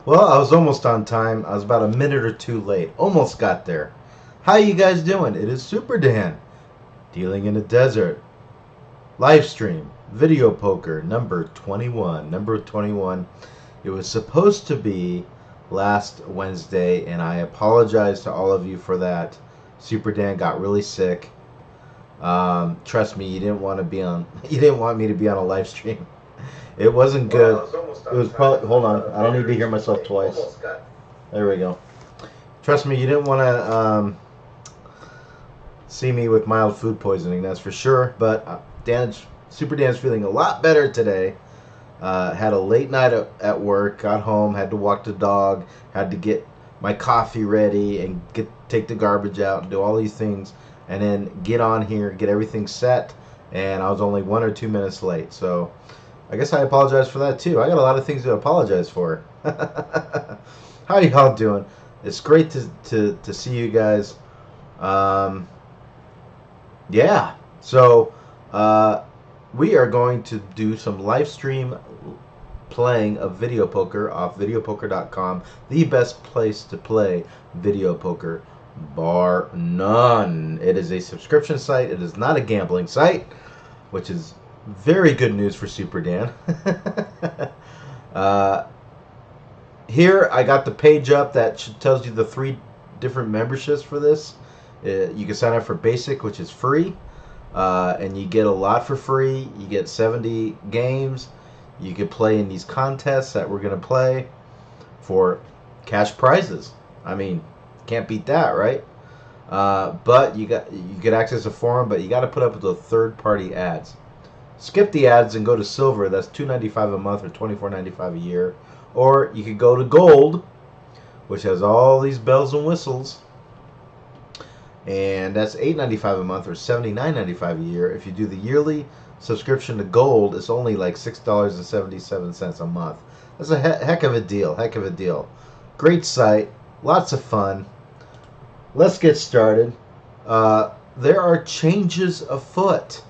Well, I was almost on time. I was about a minute or two late. Almost got there. How you guys doing? It is Superdan, dealing in the desert. Live stream, video poker, number 21. Number 21. It was supposed to be last Wednesday, and I apologize to all of you for that. Superdan got really sick. Trust me, you didn't want to be on. You didn't want me to be on a live stream. It wasn't good. It was probably. Hold on, I don't need to hear myself twice. There we go. Trust me, you didn't want to see me with mild food poisoning. That's for sure. But Super Dan's feeling a lot better today. Had a late night at work. Got home. Had to walk the dog. Had to get my coffee ready and take the garbage out and do all these things, and then get on here, get everything set. And I was only 1 or 2 minutes late. So I guess I apologize for that too. I got a lot of things to apologize for. How y'all doing? It's great to see you guys. Yeah. So we are going to do some live stream playing of video poker off videopoker.com, the best place to play video poker, bar none. It is a subscription site. It is not a gambling site, which is very good news for Superdan. Here I got the page up that tells you the 3 different memberships for this. You can sign up for basic, which is free, and you get a lot for free. You get 70 games. You can play in these contests that we're going to play for cash prizes. I mean, can't beat that, right? But you get access to forum, but you got to put up with the third-party ads. Skip the ads and go to silver. That's $2.95 a month or $24.95 a year. Or you could go to gold, which has all these bells and whistles, and that's $8.95 a month or $79.95 a year. If you do the yearly subscription to gold, it's only like $6.77 a month. That's a heck of a deal. Heck of a deal. Great site. Lots of fun. Let's get started. There are changes afoot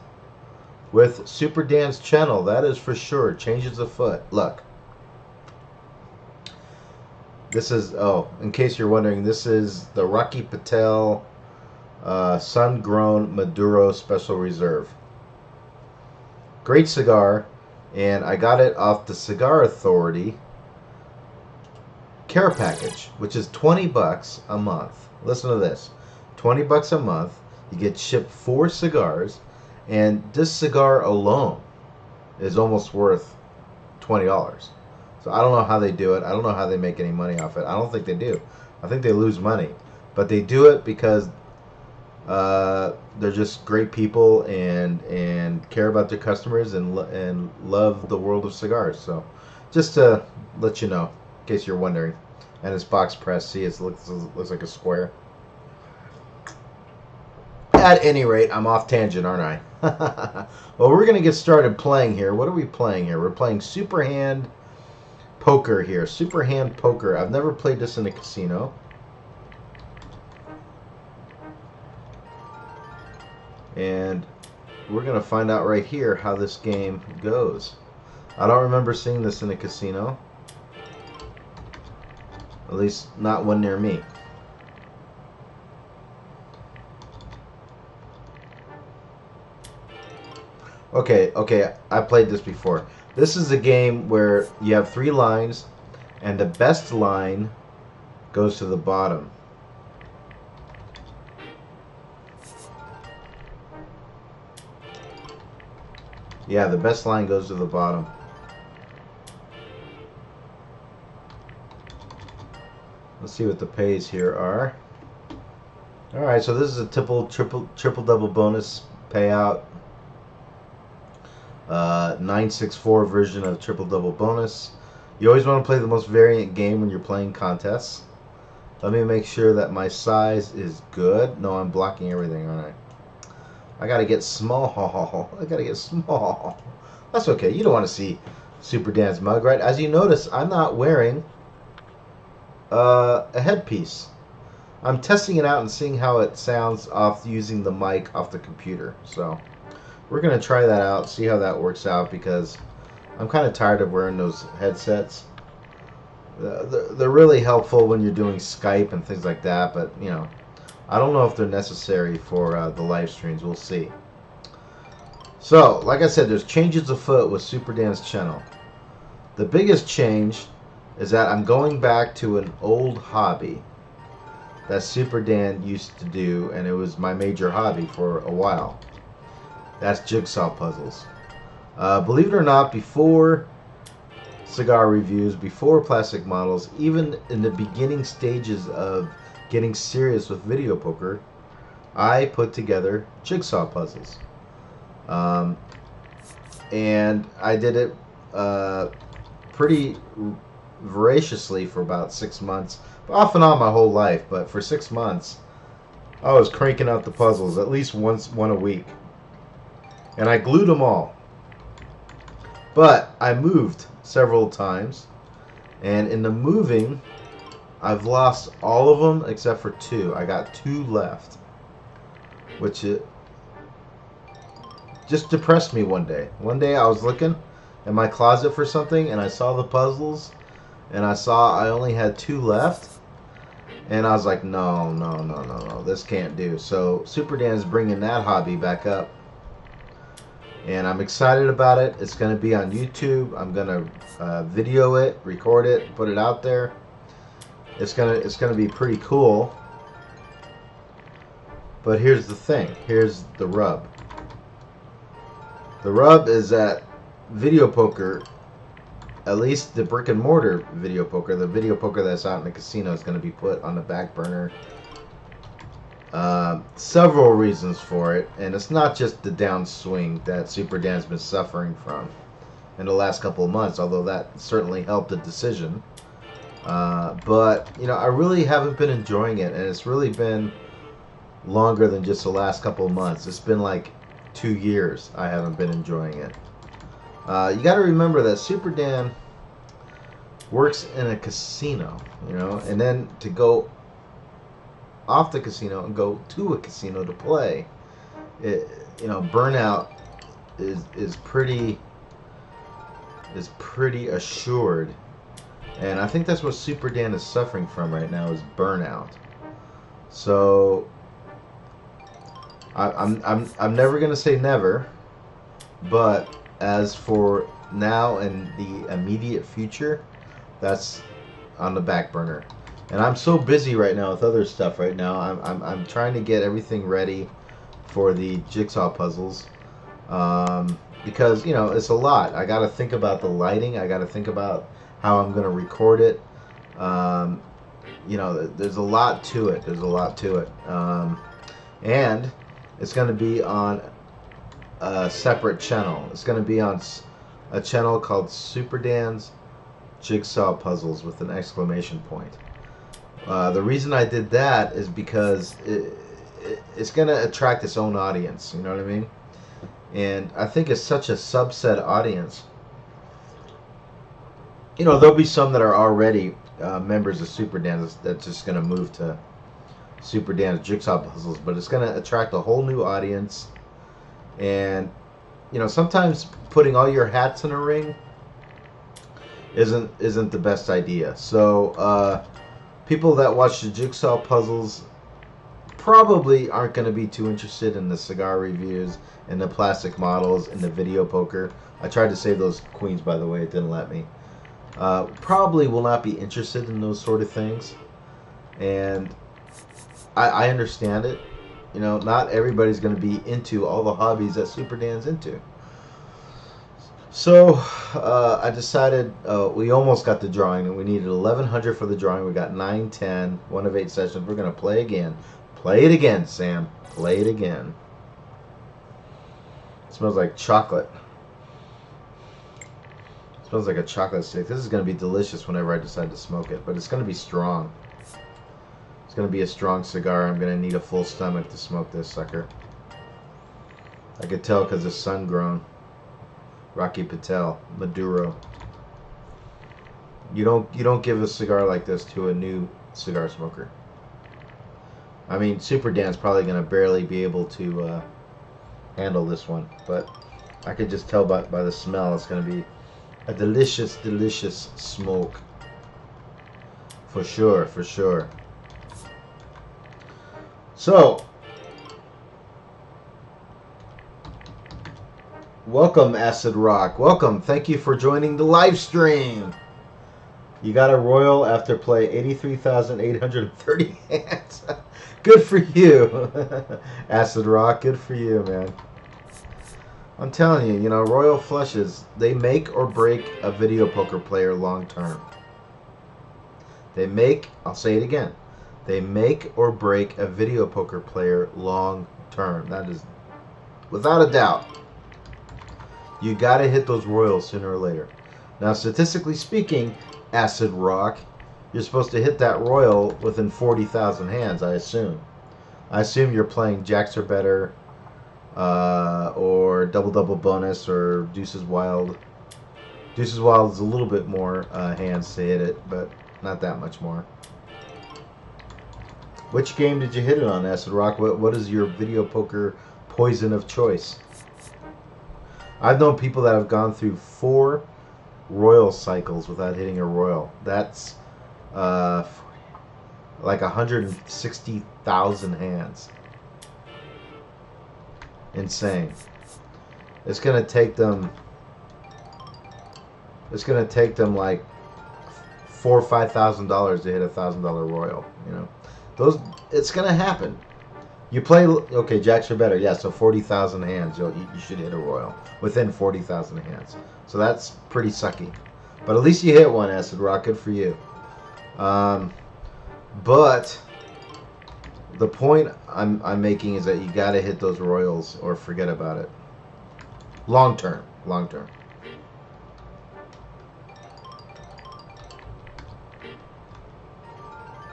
with Superdan's channel. That is for sure. Changes afoot. Look. This is, in case you're wondering, this is the Rocky Patel Sun-Grown Maduro Special Reserve. Great cigar, and I got it off the Cigar Authority care package, which is $20 a month. Listen to this. $20 a month. You get shipped 4 cigars, and this cigar alone is almost worth $20. So I don't know how they do it. I don't know how they make any money off it. I don't think they do. I think they lose money. But they do it because they're just great people and care about their customers and love the world of cigars. So just to let you know, in case you're wondering. And it's box press. See, it looks like a square. At any rate, I'm off tangent, aren't I? Well, we're going to get started playing here. What are we playing here? We're playing Superhand Poker here. Superhand Poker. I've never played this in a casino. And we're going to find out right here how this game goes. I don't remember seeing this in a casino. At least not one near me. Okay, I played this before. This is a game where you have 3 lines, and the best line goes to the bottom. Yeah, the best line goes to the bottom. Let's see what the pays here are. Alright, so this is a triple double bonus payout. 964 version of triple double bonus. You always want to play the most variant game when you're playing contests. Let me make sure that my size is good. No, I'm blocking everything, aren't I? I gotta get small. I gotta get small. That's okay. You don't want to see Superdan's mug, right? As you notice, I'm not wearing a headpiece. I'm testing it out and seeing how it sounds off using the mic off the computer. So we're going to try that out, see how that works out, because I'm kind of tired of wearing those headsets. They're really helpful when you're doing Skype and things like that, but you know, I don't know if they're necessary for the live streams. We'll see. So, like I said, there's changes afoot with Superdan's channel. The biggest change is that I'm going back to an old hobby that Superdan used to do, and it was my major hobby for a while. That's jigsaw puzzles. Believe it or not, before cigar reviews, before plastic models, even in the beginning stages of getting serious with video poker, I put together jigsaw puzzles. And I did it pretty voraciously for about 6 months, off and on my whole life, but for 6 months I was cranking out the puzzles at least one a week, and I glued them all. But I moved several times, and in the moving I've lost all of them except for 2. I got 2 left, which it just depressed me one day. One day I was looking in my closet for something, and I saw the puzzles, and I saw I only had 2 left, and I was like, no, this can't do. So Superdan is bringing that hobby back up, and I'm excited about it. It's going to be on YouTube. I'm going to video it, record it, put it out there. It's gonna be pretty cool. But here's the thing. Here's the rub. The rub is that video poker, at least the brick and mortar video poker, the video poker that's out in the casino, is going to be put on the back burner. Several reasons for it, and it's not just the downswing that Superdan's been suffering from in the last couple of months, although that certainly helped the decision. But you know, I really haven't been enjoying it, and it's really been longer than just the last couple of months. It's been like 2 years I haven't been enjoying it. You got to remember that Superdan works in a casino, you know, and then to go off the casino and go to a casino to play, you know, burnout is pretty assured, and I think that's what Superdan is suffering from right now, is burnout. So I'm never gonna say never, but as for now and the immediate future, that's on the back burner. And I'm so busy right now with other stuff right now. I'm trying to get everything ready for the jigsaw puzzles, because you know, it's a lot. I got to think about the lighting. I got to think about how I'm going to record it. You know, there's a lot to it. There's a lot to it, and it's going to be on a separate channel. It's going to be on a channel called Superdan's Jigsaw Puzzles with an exclamation point. The reason I did that is because it's going to attract its own audience, you know what I mean? And I think it's such a subset audience. You know, there'll be some that are already members of Superdan that's just going to move to Superdan's Jigsaw Puzzles, but it's going to attract a whole new audience. And, you know, sometimes putting all your hats in a ring isn't the best idea. So, people that watch the Jigsaw Puzzles probably aren't going to be too interested in the cigar reviews and the plastic models and the video poker. I tried to save those queens, by the way, it didn't let me. Probably will not be interested in those sort of things, and I understand it. You know, not everybody's going to be into all the hobbies that Superdan's into. So I decided, we almost got the drawing, and we needed 1,100 for the drawing. We got 9, 10, 1 of 8 sessions. We're going to play again. Play it again, Sam. Play it again. It smells like chocolate. It smells like a chocolate stick. This is going to be delicious whenever I decide to smoke it, but it's going to be strong. It's going to be a strong cigar. I'm going to need a full stomach to smoke this sucker. I could tell because it's sun-grown. Rocky Patel, Maduro. You don't give a cigar like this to a new cigar smoker. I mean, Superdan's probably going to barely be able to handle this one, but I could just tell by the smell it's going to be a delicious, delicious smoke. For sure, for sure. So, welcome, Acid Rock. Welcome. Thank you for joining the live stream. You got a royal after play 83,830 hands. Good for you, Acid Rock. Good for you, man. I'm telling you, you know, royal flushes, they make or break a video poker player long term. They make, I'll say it again, they make or break a video poker player long term. That is without a doubt. You got to hit those royals sooner or later. Now, statistically speaking, Acid Rock, you're supposed to hit that royal within 40,000 hands, I assume. I assume you're playing jacks or better, or double bonus, or deuces wild. Deuces wild is a little bit more hands to hit it, but not that much more. Which game did you hit it on, Acid Rock? What is your video poker poison of choice? I've known people that have gone through 4 royal cycles without hitting a royal. That's like 160,000 hands. Insane. It's gonna take them. It's gonna take them like $4,000 or $5,000 to hit $1,000 royal. You know, those. It's gonna happen. You play, okay, jacks are better. Yeah, so 40,000 hands. You should hit a royal within 40,000 hands. So that's pretty sucky. But at least you hit one, Acid Rock. Good for you. But the point I'm making is that you got to hit those royals or forget about it. Long term. Long term.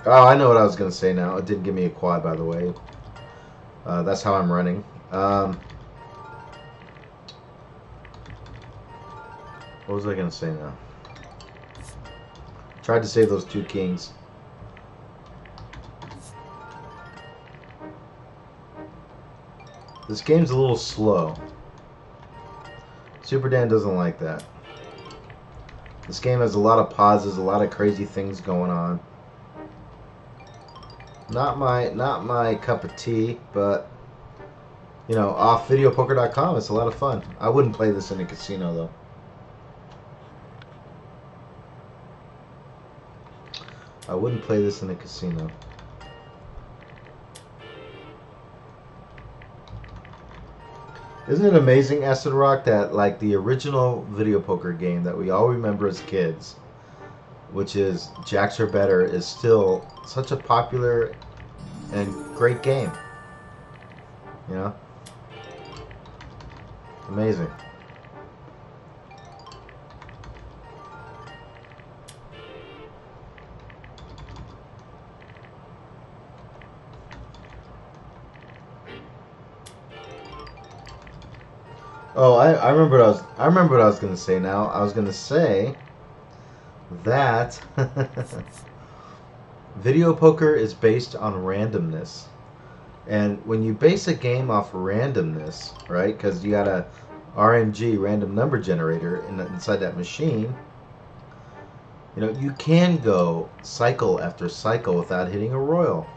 Oh, I know what I was going to say now. It didn't give me a quad, by the way. That's how I'm running. What was I going to say now? Tried to save those 2 kings. This game's a little slow. Superdan doesn't like that. This game has a lot of pauses, a lot of crazy things going on. Not my cup of tea, but you know, off videopoker.com, it's a lot of fun. I wouldn't play this in a casino though. I wouldn't play this in a casino. Isn't it amazing, Acid Rock, that like the original video poker game that we all remember as kids, which is Jacks or Better, is still such a popular and great game. You know? Amazing. Oh, I remember what I was gonna say now. I was gonna say that video poker is based on randomness. And when you base a game off randomness, right, because you got a RNG, random number generator, inside that machine, you know, you can go cycle after cycle without hitting a royal.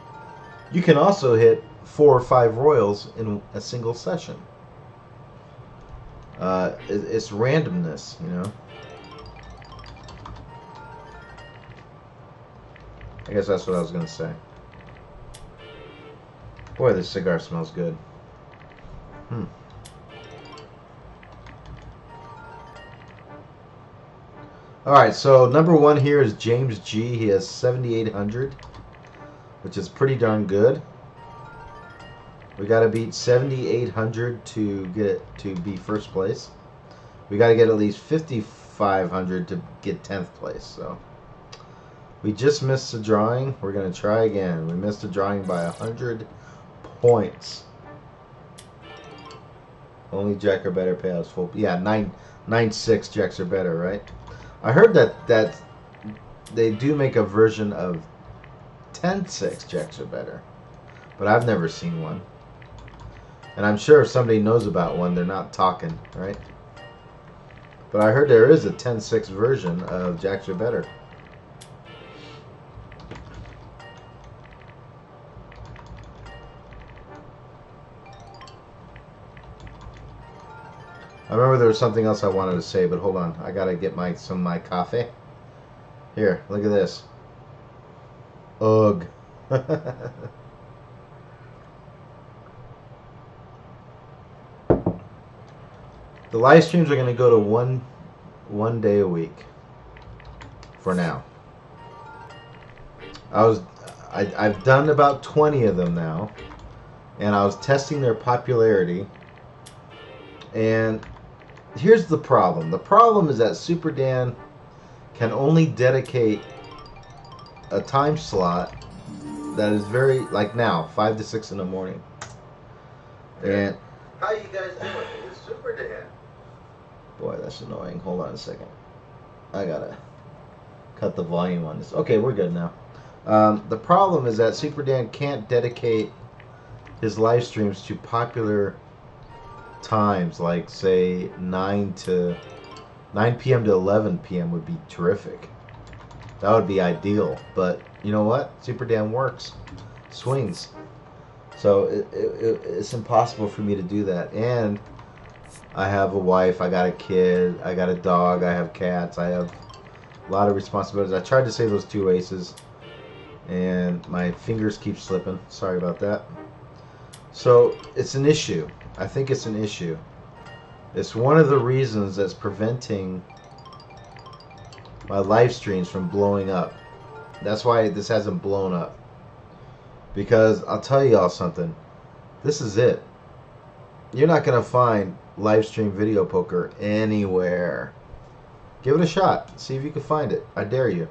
You can also hit 4 or 5 royals in a single session. It's randomness, you know. I guess that's what I was going to say. Boy, this cigar smells good. Alright, so number 1 here is James G. He has 7,800, which is pretty darn good. We got to beat 7,800 to be first place. We got to get at least 5,500 to get 10th place. So we just missed a drawing. We're going to try again. We missed a drawing by 100 points. Only Jack or Better payouts full. Yeah, 9-6 Jacks or Better, right? I heard that they do make a version of 10-6 Jacks or Better, but I've never seen one. And I'm sure if somebody knows about one, they're not talking, right? But I heard there is a 10-6 version of Jacks or Better. I remember there was something else I wanted to say, but hold on. I gotta get some of my coffee. Here, look at this. Ugh. The live streams are going to go to one day a week for now. I've done about 20 of them now, and I was testing their popularity. And here's the problem. The problem is that Superdan can only dedicate a time slot that is very, like now, 5 to 6 in the morning. And how you guys doing? It's Superdan. Boy, that's annoying. Hold on a second. I gotta cut the volume on this. Okay, we're good now. The problem is that Superdan can't dedicate his live streams to popular times, like say 9 p.m. to 11 p.m. would be terrific. That would be ideal. But you know what? Superdan works, swings. So it's impossible for me to do that. And I have a wife, I got a kid, I got a dog, I have cats, I have a lot of responsibilities. I tried to say those 2 aces, and my fingers keep slipping. Sorry about that. So it's an issue. I think it's an issue. It's one of the reasons that's preventing my live streams from blowing up. That's why this hasn't blown up. Because I'll tell y'all something. This is it. You're not going to find live stream video poker anywhere. Give it a shot. See if you can find it. I dare you.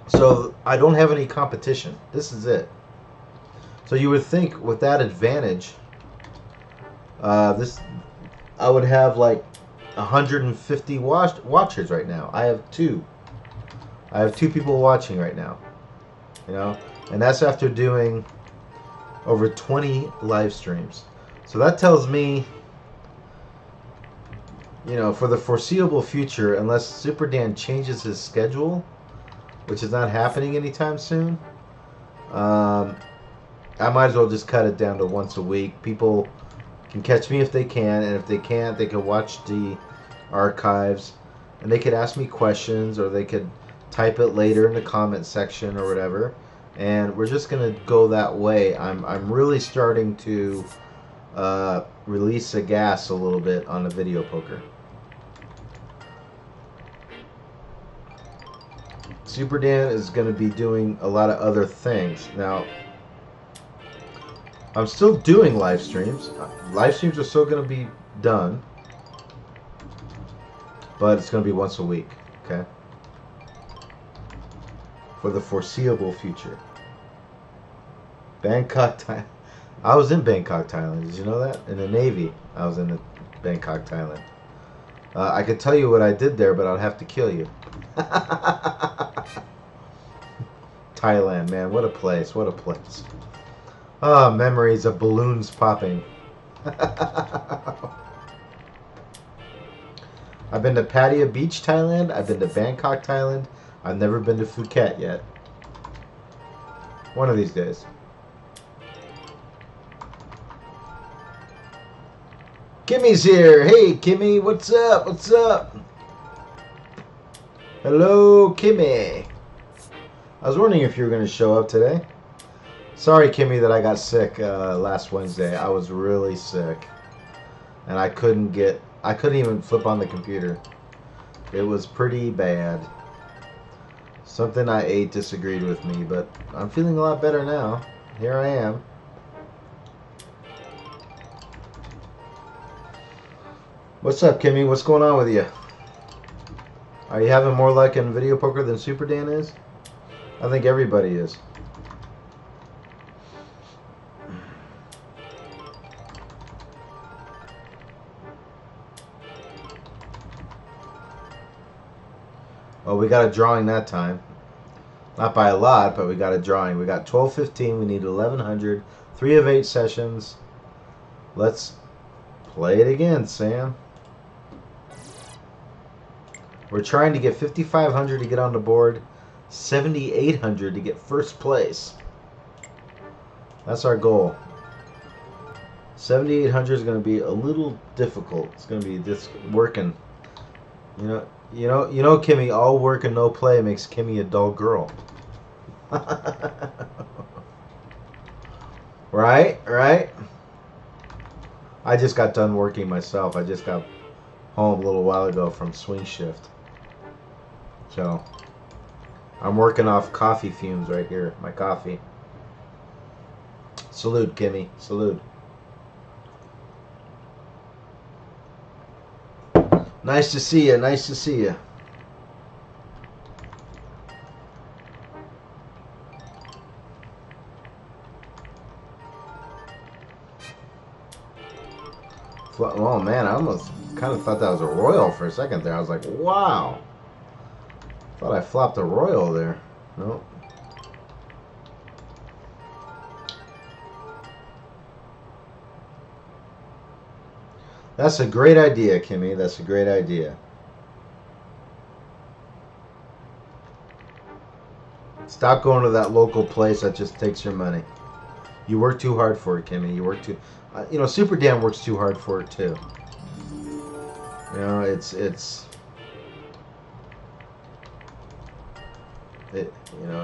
So I don't have any competition. This is it. So you would think with that advantage, I would have like 150 watchers right now. I have 2. I have 2 people watching right now. You know, and that's after doing over 20 live streams. So that tells me, you know, for the foreseeable future, unless Superdan changes his schedule, which is not happening anytime soon, I might as well just cut it down to once a week. People can catch me if they can, and if they can't, they can watch the archives, and they could ask me questions, or they could type it later in the comment section or whatever. And we're just gonna go that way. I'm really starting to release the gas a little bit on the video poker. Superdan is going to be doing a lot of other things. Now, I'm still doing live streams. Live streams are still going to be done, but it's going to be once a week, okay? For the foreseeable future. Bangkok, Thailand. I was in Bangkok, Thailand. Did you know that? In the Navy, I was in Bangkok, Thailand. I could tell you what I did there, but I'd have to kill you. Thailand, man, what a place, what a place. Ah, memories of balloons popping. I've been to Pattaya Beach, Thailand. I've been to Bangkok, Thailand. I've never been to Phuket yet. One of these days. Kimmy's here. Hey, Kimmy, what's up? What's up? Hello, Kimmy. I was wondering if you were going to show up today. Sorry, Kimmy, that I got sick last Wednesday. I was really sick. And I couldn't even flip on the computer. It was pretty bad. Something I ate disagreed with me, but I'm feeling a lot better now. Here I am. What's up, Kimmy? What's going on with you? Are you having more luck in video poker than Superdan is? I think everybody is. Well, we got a drawing that time. Not by a lot, but we got a drawing. We got 1215. We need 1100. 3 of 8 sessions. Let's play it again, Sam. We're trying to get 5,500 to get on the board, 7,800 to get first place. That's our goal. 7,800 is going to be a little difficult. It's going to be this working. Kimmy, all work and no play makes Kimmy a dull girl. Right? I just got done working myself. I just got home a little while ago from swing shift. So, I'm working off coffee fumes right here. My coffee. Salute, Kimmy. Salute. Nice to see you. Nice to see you. Oh man, I almost kind of thought that was a royal for a second there. I was like, wow. Thought I flopped a royal there. Nope. That's a great idea, Kimmy. That's a great idea. Stop going to that local place that just takes your money. You work too hard for it, Kimmy. You work too... Superdan works too hard for it, too.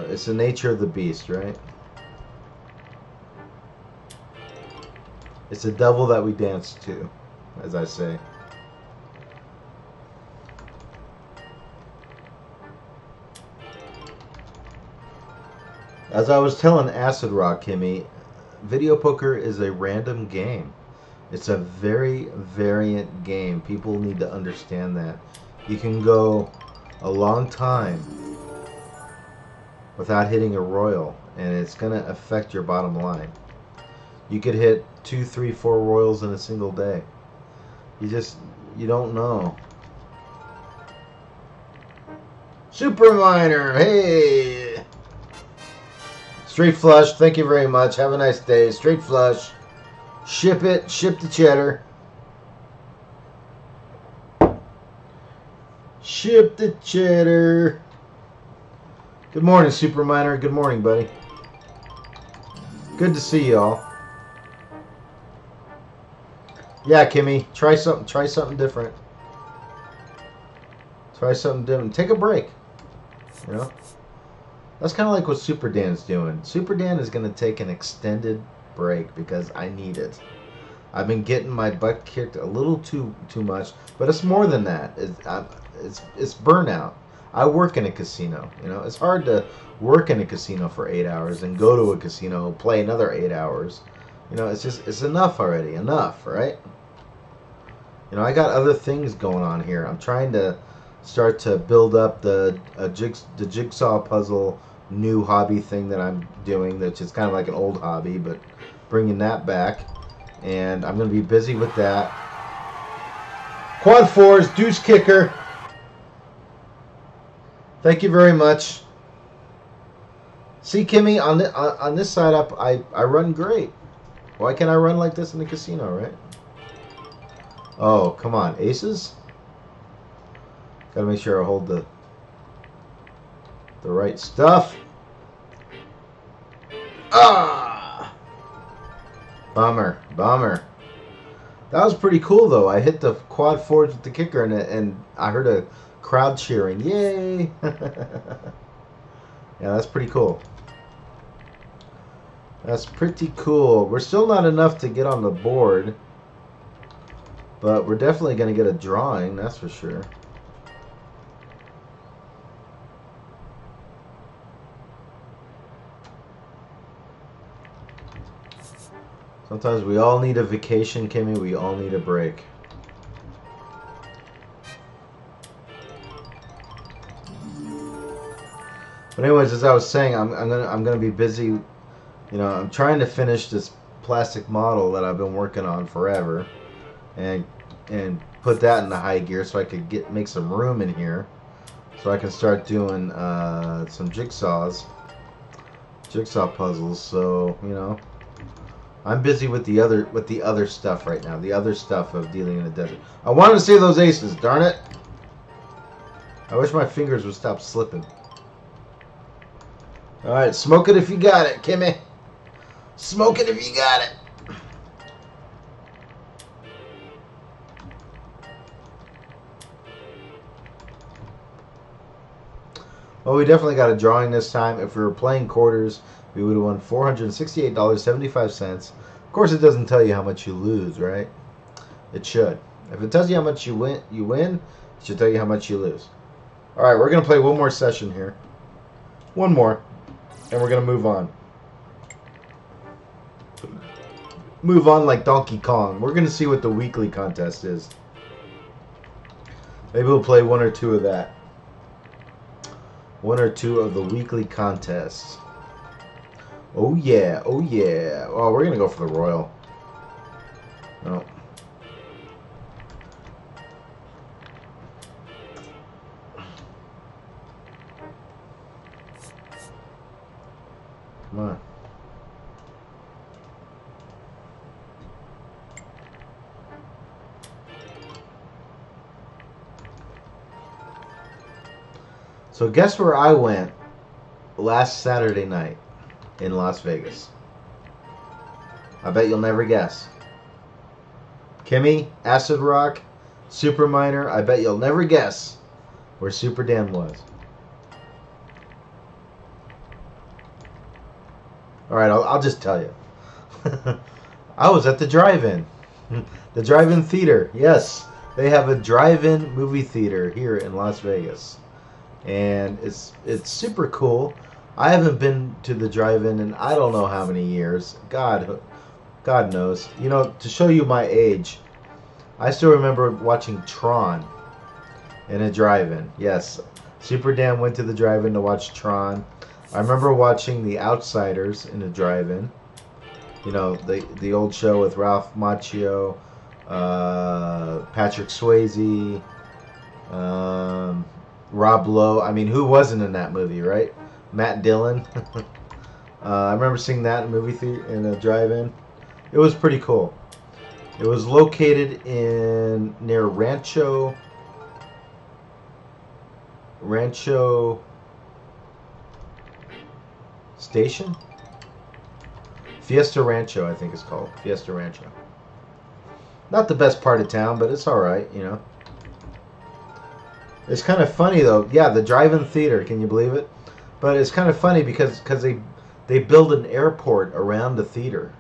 It's the nature of the beast, right? It's the devil that we dance to, as I say. As I was telling Acid Rock, Kimmy, video poker is a random game. It's a very variant game. People need to understand that. You can go a long time without hitting a royal, and it's going to affect your bottom line. You could hit 2, 3, 4 royals in a single day. You don't know. Super Miner, hey! Straight flush, thank you very much. Have a nice day. Straight flush. Ship it. Ship the cheddar. Ship the cheddar. Good morning, Super Miner. Good morning, buddy. Good to see y'all. Yeah, Kimmy. Try something different. Try something different. Take a break. That's kind of like what Superdan's doing. Superdan is going to take an extended break because I need it. I've been getting my butt kicked a little too much, but it's more than that. It's burnout. I work in a casino. It's hard to work in a casino for 8 hours and go to a casino, play another 8 hours. It's enough already. Enough, right? I got other things going on here. I'm trying to start to build up the jigsaw puzzle new hobby thing that I'm doing, that's just kind of like an old hobby, but bringing that back, and I'm going to be busy with that. Quad fours, deuce kicker. Thank you very much. See, Kimmy, on this side up, I run great. Why can't I run like this in the casino, right? Oh, come on, aces? Gotta make sure I hold the right stuff. Ah! Bummer. That was pretty cool, though. I hit the quad fours with the kicker, and I heard a crowd cheering. Yay! Yeah, that's pretty cool. That's pretty cool. We're still not enough to get on the board, but we're definitely going to get a drawing, that's for sure. Sometimes we all need a vacation, Kimmy. We all need a break. But anyways, as I was saying, I'm gonna be busy. I'm trying to finish this plastic model that I've been working on forever, and put that in the high gear so I could make some room in here, so I can start doing some jigsaw puzzles. So I'm busy with the other stuff right now. The other stuff of dealing in the desert. I wanted to see those aces, darn it! I wish my fingers would stop slipping. All right, smoke it if you got it, Kimmy. Smoke it if you got it. Well, we definitely got a drawing this time. If we were playing quarters, we would have won $468.75. Of course, it doesn't tell you how much you lose, right? It should. If it tells you how much you win. It should tell you how much you lose. All right, we're gonna play one more session here. One more, and we're gonna move on. Move on like Donkey Kong. We're gonna see what the weekly contest is. Maybe we'll play one or two of that. One or two of the weekly contests. Oh yeah, oh yeah. Oh, we're gonna go for the Royal. No. Come on. So guess where I went last Saturday night in Las Vegas? I bet you'll never guess. Kimmy, Acid Rock, Super Minor, I bet you'll never guess where Superdan was. Alright, I'll just tell you. I was at the drive-in. The drive-in theater. Yes, they have a drive-in movie theater here in Las Vegas. And it's super cool. I haven't been to the drive-in in I don't know how many years. God knows. You know, to show you my age, I still remember watching Tron in a drive-in. Yes, Superdan went to the drive-in to watch Tron. I remember watching The Outsiders in a drive-in. You know, the old show with Ralph Macchio, Patrick Swayze, Rob Lowe. I mean, who wasn't in that movie, right? Matt Dillon. I remember seeing that in a movie theater in a drive-in. It was pretty cool. It was located near Rancho Station? Fiesta Rancho, I think it's called. Fiesta Rancho. Not the best part of town, but it's alright, you know. It's kind of funny though. Yeah, the drive-in theater, can you believe it? But it's kind of funny because they build an airport around the theater.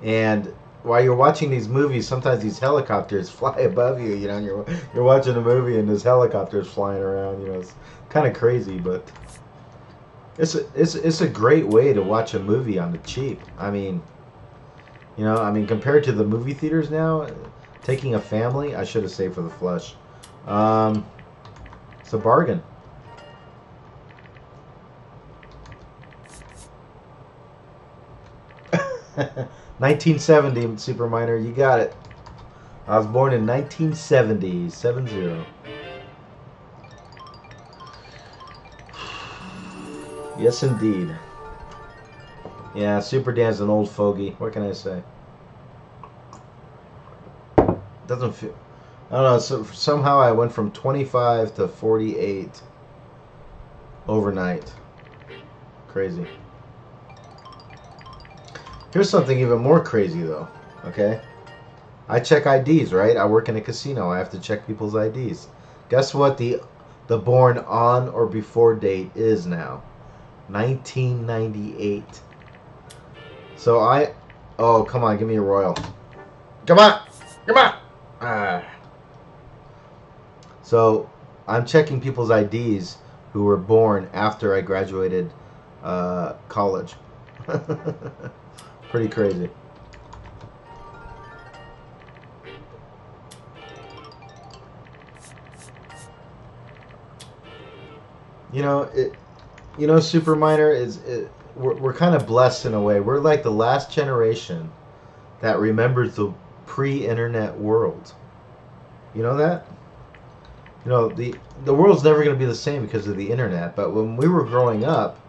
And while you're watching these movies, sometimes these helicopters fly above you, you know, and you're watching a movie and this helicopter's flying around, you know. It's kind of crazy, but it's a great way to watch a movie on the cheap. I mean, you know, compared to the movie theaters now, taking a family, I should have saved for the flush. It's a bargain. $1970, Super Minor, you got it. I was born in 1970, 7-0. Yes, indeed. Yeah, Superdan's an old fogey. What can I say? Doesn't feel... I don't know, so somehow I went from 25 to 48 overnight. Crazy. Here's something even more crazy though, okay? I check IDs, right? I work in a casino. I have to check people's IDs. Guess what the born on or before date is now? 1998. So oh, come on, give me a Royal. Come on! Come on! Ah. So I'm checking people's IDs who were born after I graduated college. Pretty crazy. You know, Super Minor we're kind of blessed in a way. We're like the last generation that remembers the pre-internet world. You know that? You know, the world's never going to be the same because of the internet, but when we were growing up,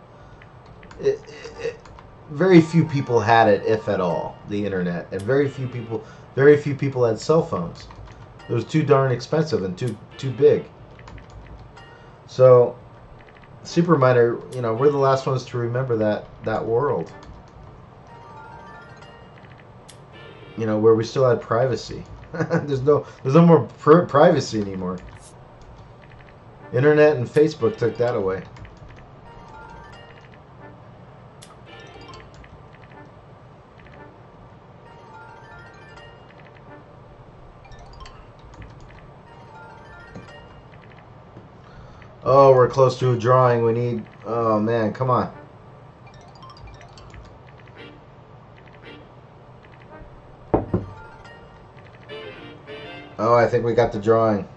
very few people had it, if at all, the internet, and very few people had cell phones. It was too darn expensive and too big. So, Super Minor, you know, we're the last ones to remember that world. You know, where we still had privacy. There's no more privacy anymore. Internet and Facebook took that away. Oh, we're close to a drawing. We need... Oh, man, come on. Oh, I think we got the drawing.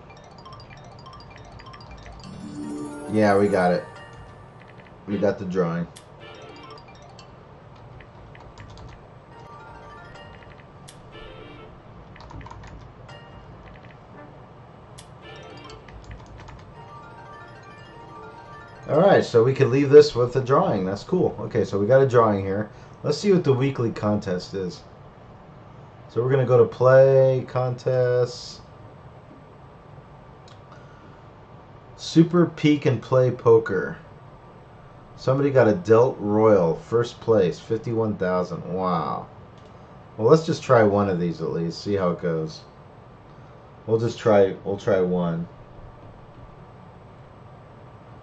Yeah, we got it. We got the drawing. Alright, so we could leave this with a drawing. That's cool. Okay, so we got a drawing here. Let's see what the weekly contest is. So we're going to go to play, contests, Super Peek and Play Poker. Somebody got a Delt Royal, first place, 51,000. Wow. Well, let's just try one of these at least, see how it goes. We'll try one.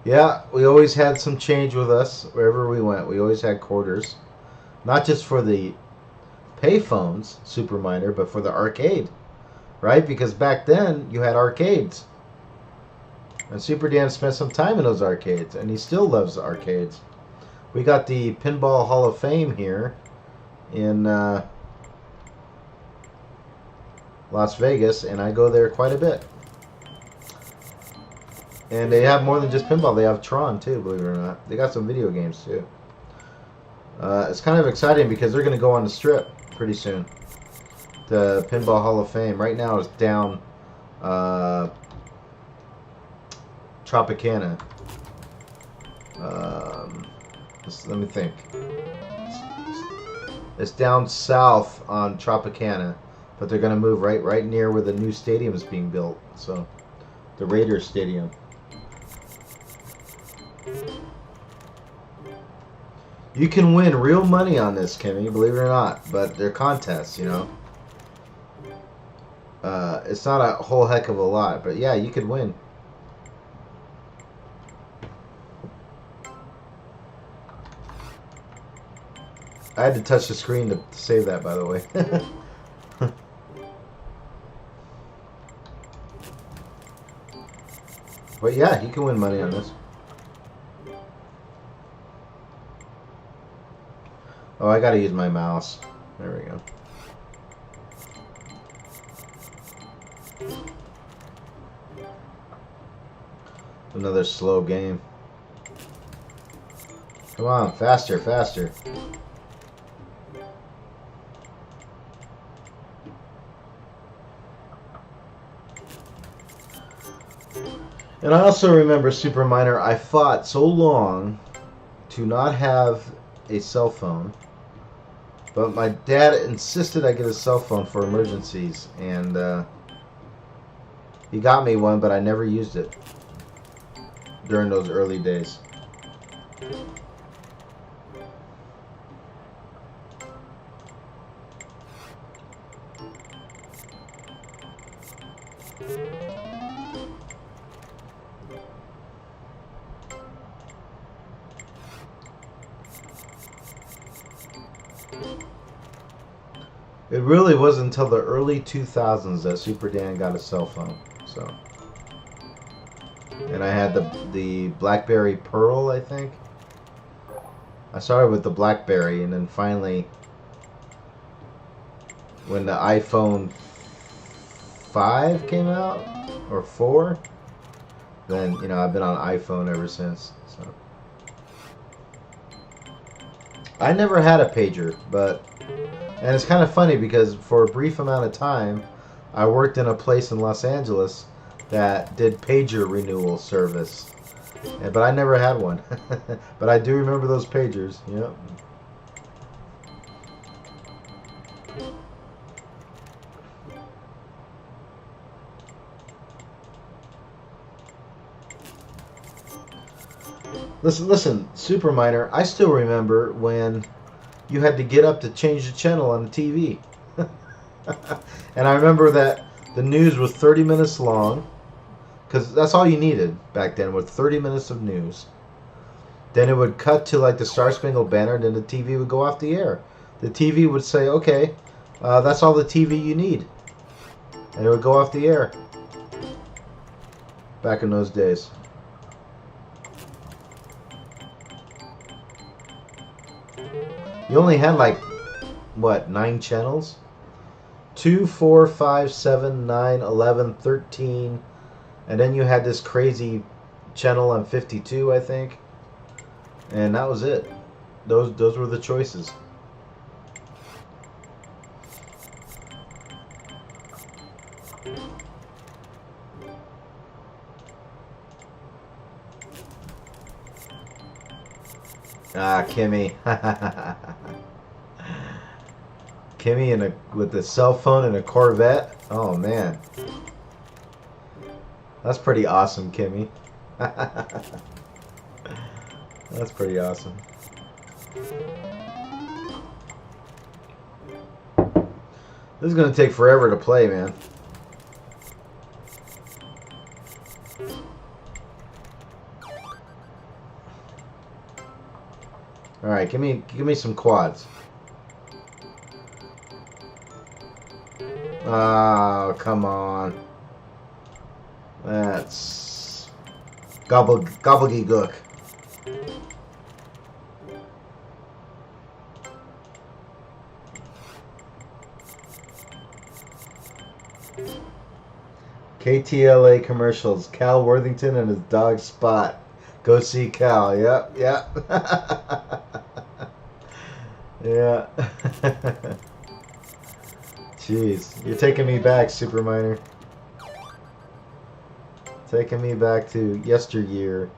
Yeah, we always had some change with us wherever we went. We always had quarters. Not just for the payphones, Superminer, but for the arcade. Right? Because back then, you had arcades. And Superdan spent some time in those arcades, and he still loves the arcades. We got the Pinball Hall of Fame here in Las Vegas, and I go there quite a bit. And they have more than just pinball. They have Tron, too, believe it or not. They got some video games, too. It's kind of exciting because they're going to go on the Strip pretty soon. The Pinball Hall of Fame. Right now it's down Tropicana. Let me think. It's down south on Tropicana. But they're going to move right near where the new stadium is being built. So, the Raiders Stadium. You can win real money on this, Kimmy, believe it or not. But they're contests, you know. It's not a whole heck of a lot. But yeah, you could win. I had to touch the screen to save that, by the way. But yeah, you can win money on this. Oh, I gotta use my mouse. There we go. Another slow game. Come on, faster, faster. And I also remember, Superminer, I fought so long to not have a cell phone. But my dad insisted I get a cell phone for emergencies. And he got me one, but I never used it during those early days. It really wasn't until the early 2000s that Superdan got a cell phone. So, and I had the BlackBerry Pearl, I think. I started with the BlackBerry, and then finally, when the iPhone 5 came out, or 4, then, you know, I've been on iPhone ever since. So, I never had a pager, but... And it's kind of funny because for a brief amount of time, I worked in a place in Los Angeles that did pager renewal service. But I never had one. But I do remember those pagers. Yep. Listen, Superminer, I still remember when you had to get up to change the channel on the TV. And I remember that the news was 30 minutes long. because that's all you needed back then, with 30 minutes of news. Then it would cut to like the Star Spangled Banner, and then the TV would go off the air. The TV would say, okay, that's all the TV you need. And it would go off the air. Back in those days. You only had like, what, 9 channels? 2, 4, 5, 7, 9, 11, 13. And then you had this crazy channel on 52, I think. And that was it. Those were the choices. Ah, Kimmy. Kimmy with a cell phone and a Corvette. Oh man, that's pretty awesome, Kimmy. That's pretty awesome. This is gonna take forever to play, man. All right, give me some quads. Oh, come on. That's gobbledygook. KTLA commercials. Cal Worthington and his dog Spot. Go see Cal. Yep, yep. Yeah. Jeez, you're taking me back, Super Miner. Taking me back to yesteryear.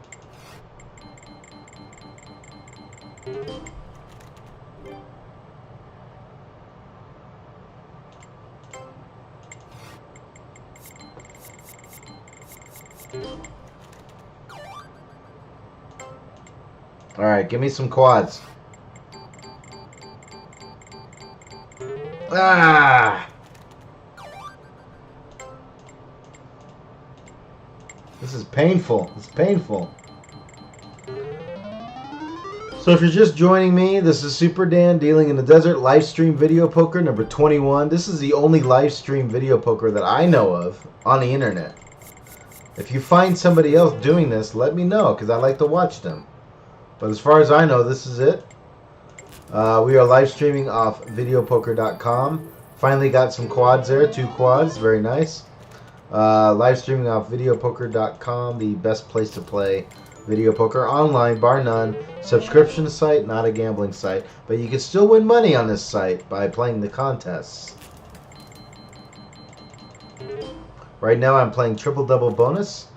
Alright, give me some quads. Ah! This is painful. It's painful. So if you're just joining me, this is Superdan Dealing in the Desert live stream video poker number 21. This is the only live stream video poker that I know of on the internet. If you find somebody else doing this, let me know, because I like to watch them. But as far as I know, this is it. We are live streaming off videopoker.com. Finally got some quads there, 2 quads, very nice. Live streaming off videopoker.com, the best place to play video poker online, bar none. Subscription site, not a gambling site, but you can still win money on this site by playing the contests. Right now I'm playing triple double bonus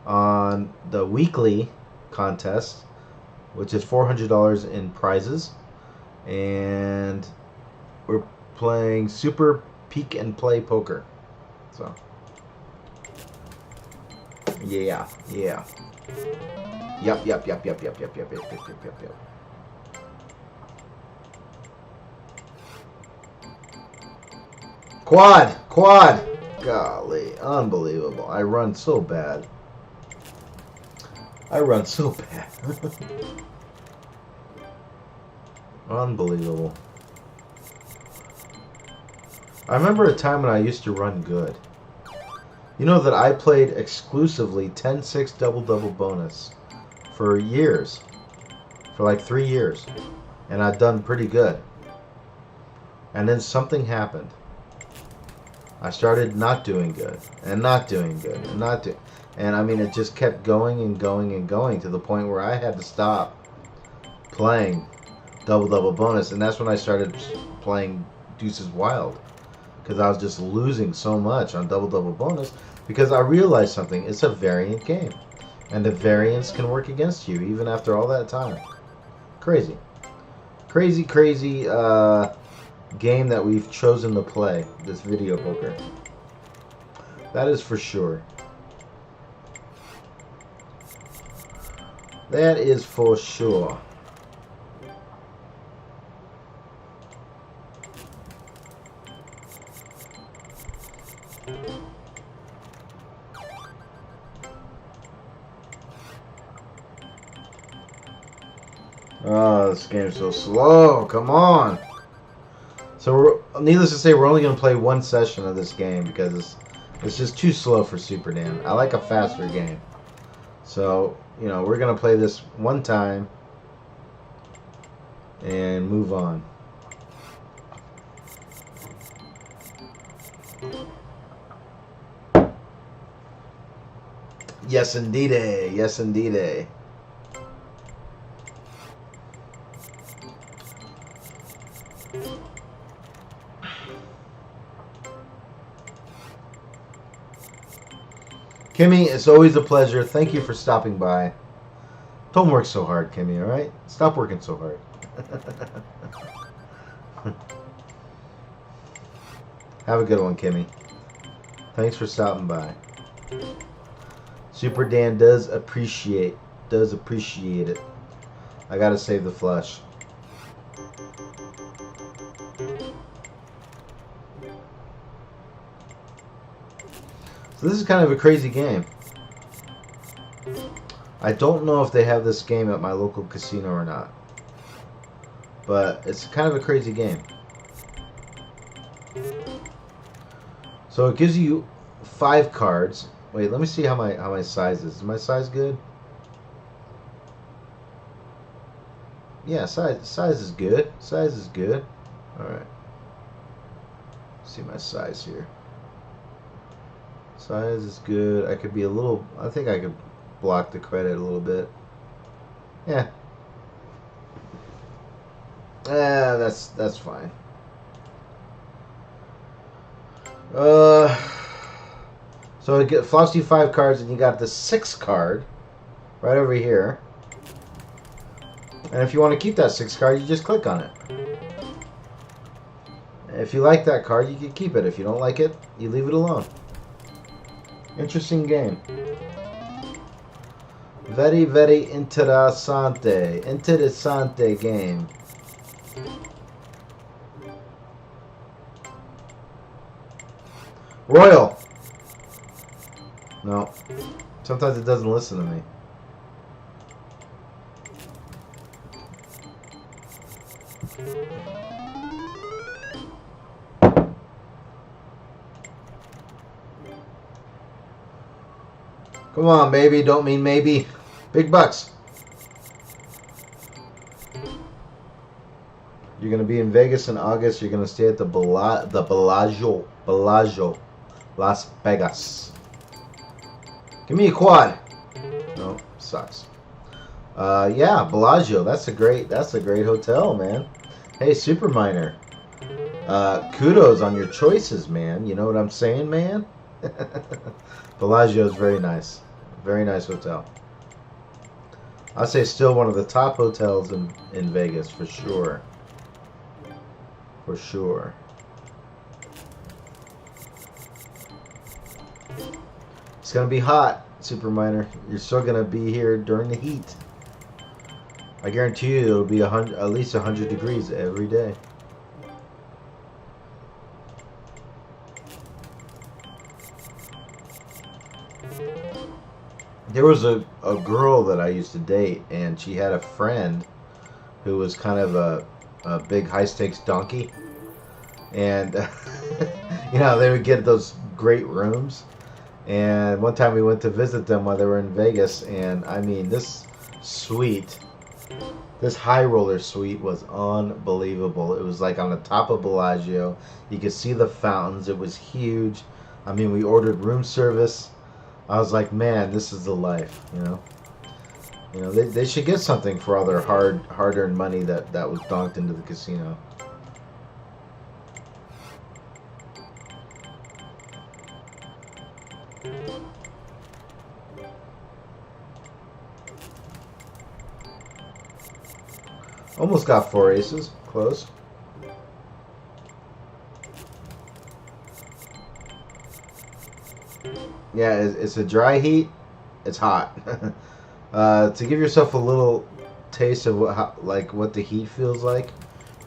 on the weekly contest, which is $400 in prizes. And we're playing Super Peek and Play Poker. So, yeah. Yep. Quad! Golly, unbelievable. I run so bad. Unbelievable. I remember a time when I used to run good. You know that I played exclusively 10-6 double-double bonus for years. For like 3 years. And I'd done pretty good. And then something happened. I started not doing good. And not doing good. And I mean, it just kept going and going and going to the point where I had to stop playing double-double bonus. And that's when I started playing Deuces Wild. Because I was just losing so much on double-double bonus. Because I realized something. It's a variant game. And the variance can work against you even after all that time. Crazy. Crazy game that we've chosen to play. This video poker. That is for sure. That is for sure. Oh, this game's so slow. Come on. So, needless to say, we're only going to play one session of this game because it's just too slow for Superdan. I like a faster game. So, you know, we're going to play this one time and move on. Yes, indeed. Yes, indeed. Kimmy, it's always a pleasure. Thank you for stopping by. Don't work so hard, Kimmy, alright? Stop working so hard. Have a good one, Kimmy. Thanks for stopping by. Superdan does appreciate it. I gotta save the flesh. So this is kind of a crazy game. I don't know if they have this game at my local casino or not. But it's kind of a crazy game. So it gives you 5 cards. Wait, let me see how my size is. Is my size good? Yeah, size is good. Size is good. Alright. See my size here. Size is good. I could be a little... I think I could block the credit a little bit. Yeah. That's fine. So it flops you 5 cards, and you got the 6th card right over here. And if you want to keep that 6th card, you just click on it. If you like that card, you can keep it. If you don't like it, you leave it alone. Interesting game. Very, very interessante. Interessante game. Royal. No. Sometimes it doesn't listen to me. Come on, baby. Don't mean maybe. Big bucks. You're going to be in Vegas in August. You're going to stay at the Bellagio, Las Vegas. Give me a quad. No, sucks. Yeah, Bellagio. That's a great hotel, man. Hey, Superminer. Kudos on your choices, man. You know what I'm saying, man? Bellagio is very nice. Very nice hotel. I'd say still one of the top hotels in Vegas, for sure. For sure. It's going to be hot, Superminer. You're still going to be here during the heat. I guarantee you it'll be at least 100 degrees every day. There was a girl that I used to date, and she had a friend who was kind of a big high-stakes donkey. And, you know, they would get those great rooms. And one time we went to visit them while they were in Vegas, and, I mean, this suite, this high roller suite was unbelievable. It was like on the top of Bellagio. You could see the fountains. It was huge. I mean, we ordered room service. I was like, man, this is the life, you know. You know, they should get something for all their hard-earned money that was dunked into the casino. Almost got 4 aces. Close. Yeah, it's a dry heat. It's hot. To give yourself a little taste of what the heat feels like,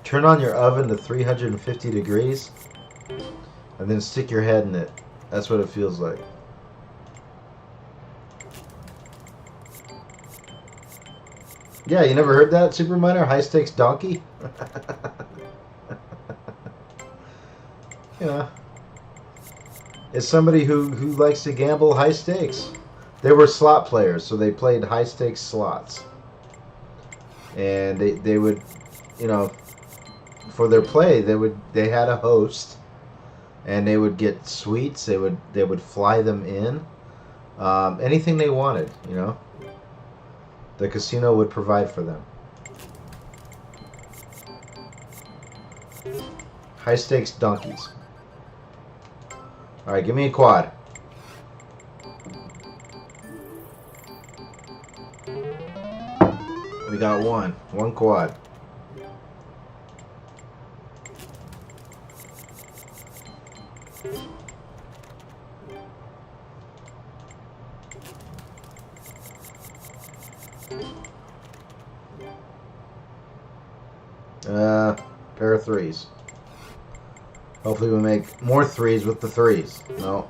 turn on your oven to 350 degrees, and then stick your head in it. That's what it feels like. Yeah, you never heard that, Super Miner? High stakes donkey? Yeah. It's somebody who likes to gamble high stakes. They were slot players, so they played high stakes slots. And they would, you know, for their play, they had a host, and they would get sweets. They would fly them in, anything they wanted. You know, the casino would provide for them. High stakes donkeys. All right, give me a quad. We got one quad. Pair of threes. Hopefully we make more threes with the threes. No.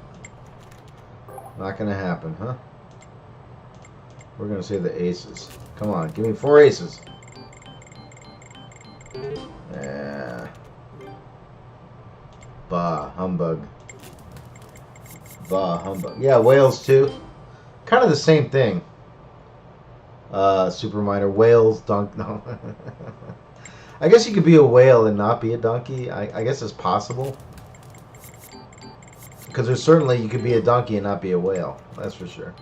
Not gonna happen, huh? We're gonna say the aces. Come on, give me 4 aces. Yeah. Bah, humbug. Bah, humbug. Yeah, whales too. Kind of the same thing. Super Miner. Whales, no. I guess you could be a whale and not be a donkey. I guess it's possible. Because there's certainly you could be a donkey and not be a whale. That's for sure.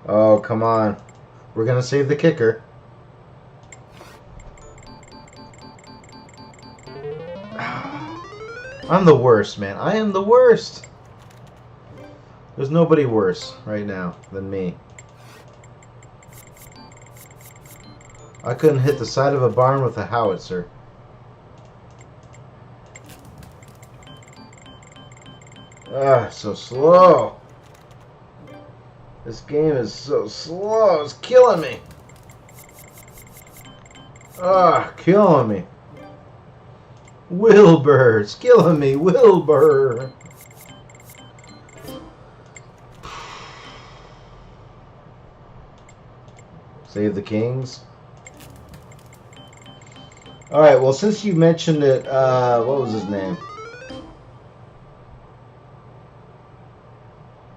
Oh, come on. We're going to save the kicker. I'm the worst, man. I am the worst. There's nobody worse right now than me. I couldn't hit the side of a barn with a howitzer. Ah, so slow. This game is so slow. It's killing me. Ah, killing me. Wilbur, it's killing me. Wilbur. Save the kings. Alright, well, since you mentioned it, what was his name?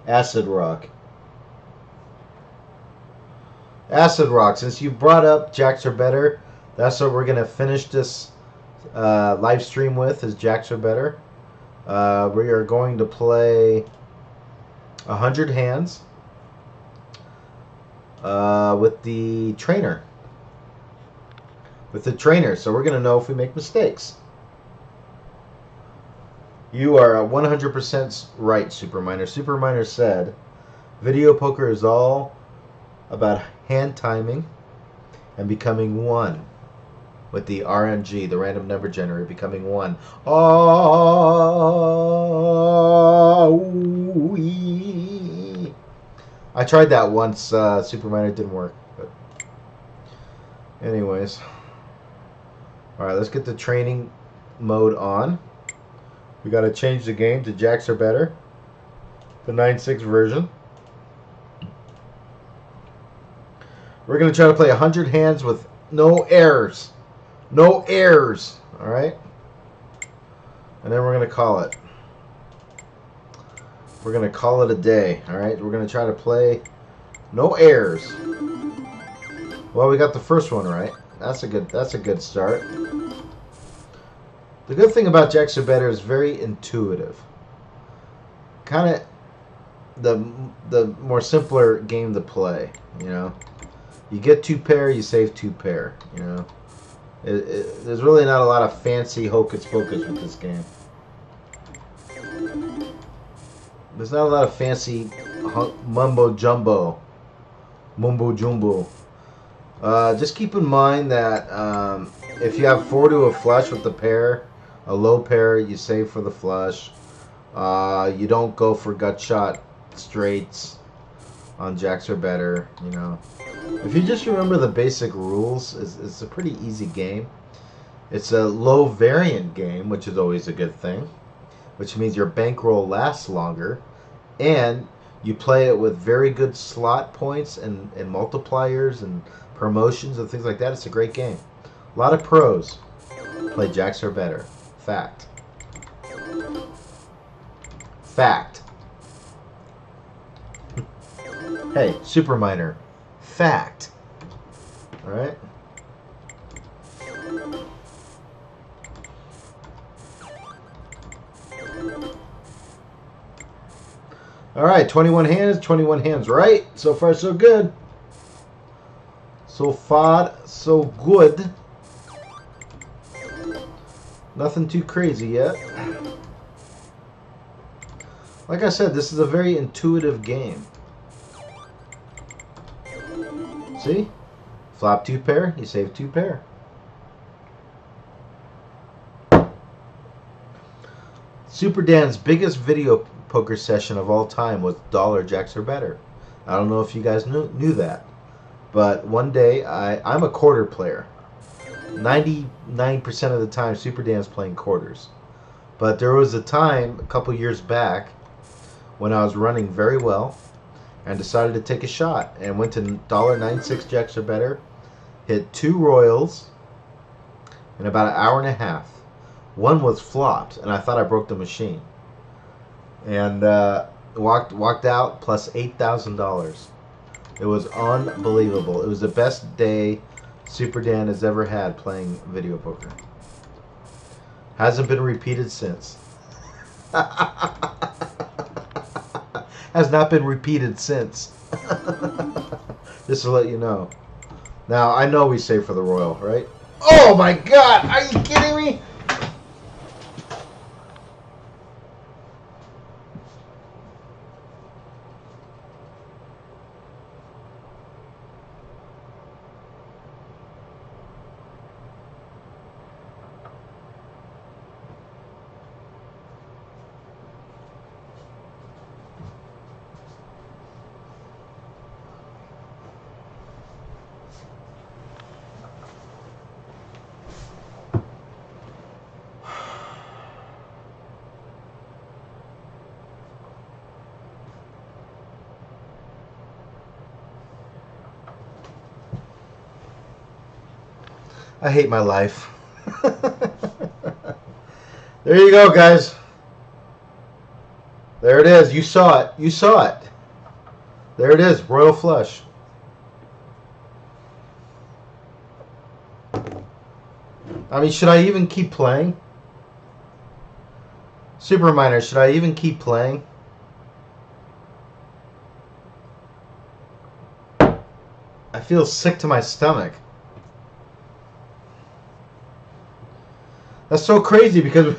Acid Rock. Acid Rock, since you brought up Jacks Are Better, that's what we're going to finish this live stream with, is Jacks Are Better. We are going to play 100 hands with the trainer. So we're going to know if we make mistakes. You are 100% right, Super Miner. Super Miner said, video poker is all about hand timing and becoming one with the RNG, the random number generator, becoming one. Oh, I tried that once, Super Miner, didn't work. But anyways, all right, let's get the training mode on. We got to change the game to Jacks Are Better, the 9.6 version. We're going to try to play 100 hands with no errors. No errors. All right? And then we're going to call it. We're going to call it a day. All right? We're going to try to play no errors. Well, we got the first one right. That's a good start. The good thing about Jacks Are Better is very intuitive. Kind of the more simpler game to play, you know. You get 2 pair, you save 2 pair, you know. There's really not a lot of fancy hocus pocus with this game. There's not a lot of fancy mumbo jumbo Mumbo Jumbo. Just keep in mind that if you have 4 to a flush with the pair, a low pair, you save for the flush. You don't go for gut shot straights on jacks or better, you know. If you just remember the basic rules, it's a pretty easy game. It's a low variant game, which is always a good thing, which means your bankroll lasts longer, and you play it with very good slot points and multipliers and promotions and things like that. It's a great game. A lot of pros play jacks or better. Fact. Fact. Hey, Super Miner. Fact. Alright? Alright, 21 hands, right? So far, so good. So far, so good. Nothing too crazy yet. Like I said, this is a very intuitive game. See? Flop 2 pair, you save 2 pair. Superdan's biggest video poker session of all time was dollar jacks or better. I don't know if you guys knew that. But one day, I'm a quarter player. 99% of the time, Superdan's playing quarters. But there was a time, a couple years back, when I was running very well and decided to take a shot and went to $1.96 jacks or better, hit 2 royals in about an hour and a half. One was flopped, and I thought I broke the machine. And walked out plus $8,000. It was unbelievable. It was the best day Superdan has ever had playing video poker. Hasn't been repeated since. Has not been repeated since. Just to let you know. Now, I know we save for the royal, right? Oh my god! Are you kidding me? I hate my life. There you go, guys. There it is. You saw it. You saw it. There it is. Royal flush. I mean, should I even keep playing? Super Miner, should I even keep playing? I feel sick to my stomach. That's so crazy because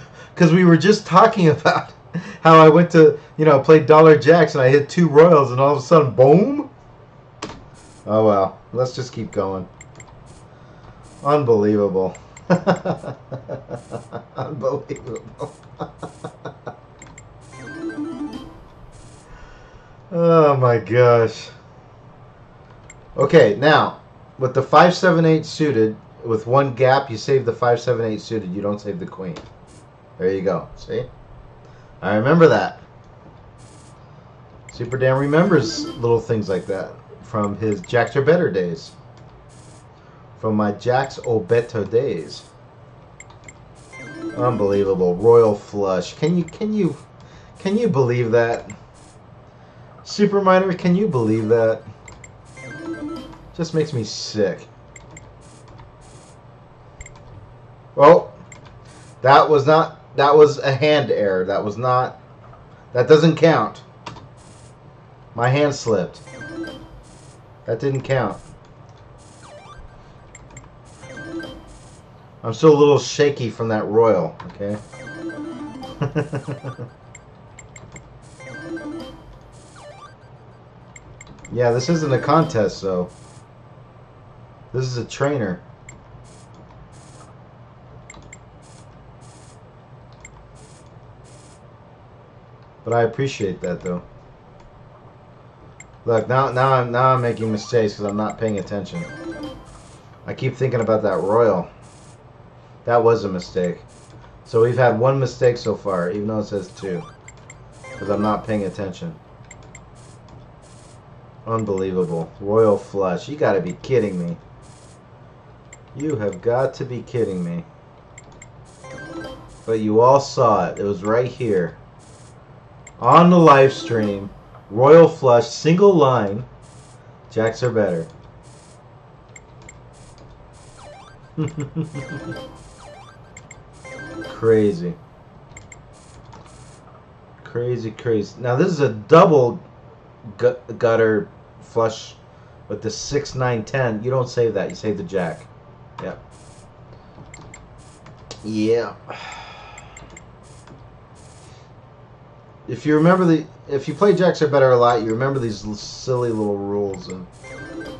we were just talking about how I went to, play dollar jacks and I hit 2 royals and all of a sudden, boom. Oh well, let's just keep going. Unbelievable. Unbelievable. Oh my gosh. Okay, now with the 5-7-8 suited, with 1 gap, you save the 5-7-8 suited. You don't save the queen. There you go. See? I remember that. Superdan remembers little things like that from his jacks or better days. From my jacks or better days. Unbelievable. Royal flush. Can you believe that? Super Miner, can you believe that? Just makes me sick. Oh, that was a hand error. That doesn't count. My hand slipped. That didn't count. I'm still a little shaky from that royal, okay? Yeah, this isn't a contest, though. This is a trainer. But I appreciate that, though. Look, now I'm making mistakes because I'm not paying attention. I keep thinking about that royal. That was a mistake. So we've had one mistake so far, even though it says 2. Because I'm not paying attention. Unbelievable. Royal flush. You gotta be kidding me. You have got to be kidding me. But you all saw it. It was right here. On the live stream. Royal flush. Single line. Jacks are better. Crazy. Crazy, crazy. Now this is a double gutter flush with the 6, 9, 10. You don't save that. You save the jack. Yep. Yeah. If you remember if you play Jacks Are Better a lot, you remember these silly little rules, and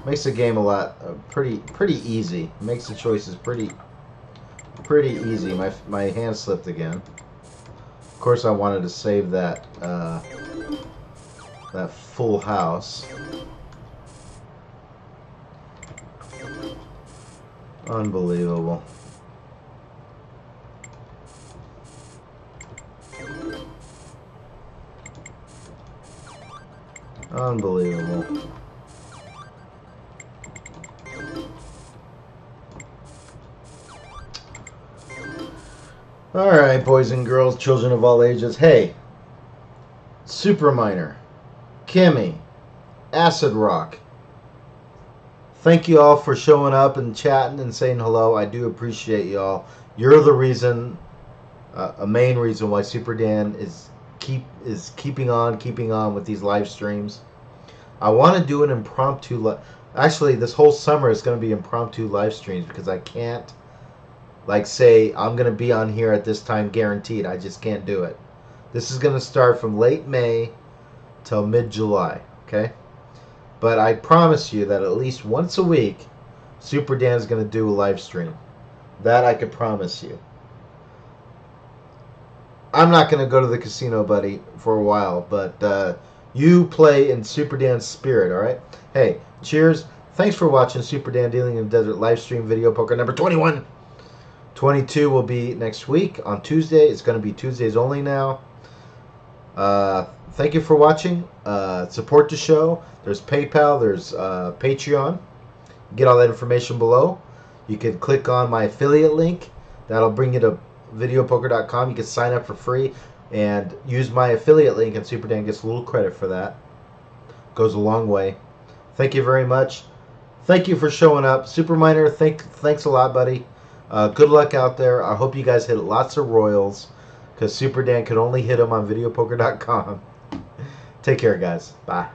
makes the game a lot pretty easy. Makes the choices pretty easy. My hand slipped again. Of course, I wanted to save that that full house. Unbelievable. Unbelievable. Alright, boys and girls, children of all ages. Hey, Super Miner, Kimmy, Acid Rock. Thank you all for showing up and chatting and saying hello. I do appreciate y'all. You're the reason, a main reason why Superdan is keeping on with these live streams. I want to do an impromptu. Actually, this whole summer is going to be impromptu live streams because I can't, like, say I'm going to be on here at this time guaranteed. I just can't do it. This is going to start from late May till mid-July. Okay. But I promise you that at least once a week, Superdan is going to do a live stream. That I could promise you. I'm not going to go to the casino, buddy, for a while, but you play in Superdan's spirit, all right? Hey, cheers. Thanks for watching Superdan Dealing in the Desert live stream video poker number 21. 22 will be next week on Tuesday. It's going to be Tuesdays only now. Thank you for watching. Support the show. There's PayPal. There's Patreon. Get all that information below. You can click on my affiliate link. That'll bring you to videopoker.com. You can sign up for free and use my affiliate link, and Superdan gets a little credit for that. Goes a long way. Thank you very much. Thank you for showing up. Superminer, thanks a lot, buddy. Good luck out there. I hope you guys hit lots of royals, because Superdan could only hit them on videopoker.com. Take care, guys. Bye.